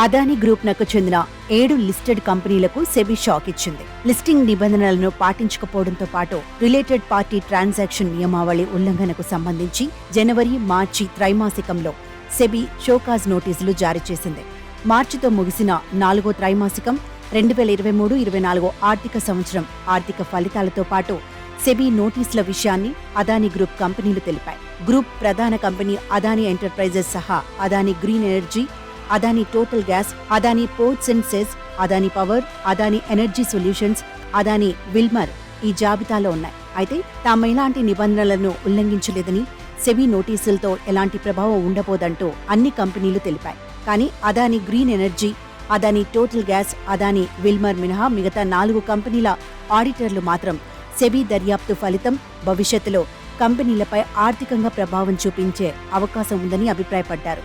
Adani group నకు చెందిన 7 listed కంపెనీలకు సెబీ షాక్ ఇచ్చింది. లిస్టింగ్ నిబంధనలను పాటించకపోవడంతో పాటు రిలేటెడ్ పార్టీ ట్రాన్సాక్షన్ నియమావళి ఉల్లంఘనకు సంబంధించి జనవరి, మార్చి త్రైమాసికంలో సెబీ షోకాజ్ నోటీసులు జారీ చేసింది. మార్చితో ముగిసిన 4వ త్రైమాసికం 2023-24 ఆర్థిక సంవత్సరం ఆర్థిక ఫలితాలతో పాటు సెబీ నోటీసుల విషయాన్ని అదానీ గ్రూప్ కంపెనీలు తెలిపాయి. గ్రూప్ ప్రధాన కంపెనీ అదానీ ఎంటర్ప్రైజెస్ సహా Adani green energy, Adani total gas, Adani ports and SEZ, Adani power, Adani energy solutions, Adani Wilmar ఈ జాబితాలో ఉన్నాయి. అయితే తాము ఎలాంటి నిబంధనలను ఉల్లంఘించలేదని, సెబీ నోటీసులతో ఎలాంటి ప్రభావం ఉండబోదంటూ అన్ని కంపెనీలు తెలిపాయి. కానీ Adani green energy, Adani total gas, Adani Wilmar మినహా మిగతా 4 కంపెనీల ఆడిటర్లు మాత్రం సెబీ దర్యాప్తు ఫలితం భవిష్యత్తులో కంపెనీలపై ఆర్థికంగా ప్రభావం చూపించే అవకాశం ఉందని అభిప్రాయపడ్డారు.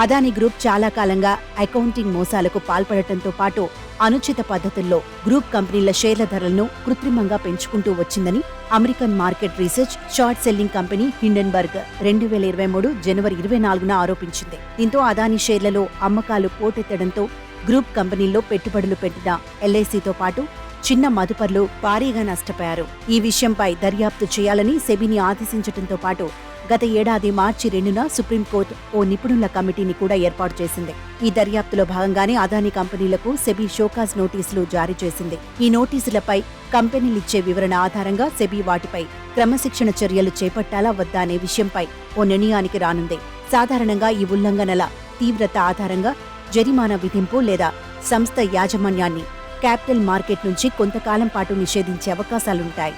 అదానీ గ్రూప్ చాలా కాలంగా అకౌంటింగ్ మోసాలకు పాల్పడటంతో పాటు అనుచిత పద్ధతుల్లో గ్రూప్ కంపెనీల షేర్ల ధరలను కృత్రిమంగా పెంచుకుంటూ వచ్చిందని American market research short selling company Hindenburg 2023 జనవరి 24న ఆరోపించింది. దీంతో అదానీ షేర్లలో అమ్మకాలు పోటెత్తడంతో గ్రూప్ కంపెనీల్లో పెట్టుబడులు పెట్టిన ఎల్ఐసితో పాటు చిన్న మదుపర్లు భారీగా నష్టపోయారు. ఈ విషయంపై దర్యాప్తు చేయాలని సెబీని ఆదేశించడంతో పాటు గత ఏడాది మార్చి 2న సుప్రీంకోర్టు ఓ నిపుణుల కమిటీని కూడా ఏర్పాటు చేసింది. ఈ దర్యాప్తులో భాగంగానే అదానీ కంపెనీలకు సెబీ షోకాజ్ నోటీసులు జారీ చేసింది. ఈ నోటీసులపై కంపెనీలిచ్చే వివరణ ఆధారంగా సెబీ వాటిపై క్రమశిక్షణ చర్యలు చేపట్టాలా వద్దా అనే విషయంపై ఓ నిర్ణయానికి రానుంది. సాధారణంగా ఈ ఉల్లంఘనల తీవ్రత ఆధారంగా జరిమానా విధింపు లేదా సంస్థ యాజమాన్యాన్ని క్యాపిటల్ మార్కెట్ నుంచి కొంతకాలం పాటు నిషేధించే అవకాశాలుంటాయి.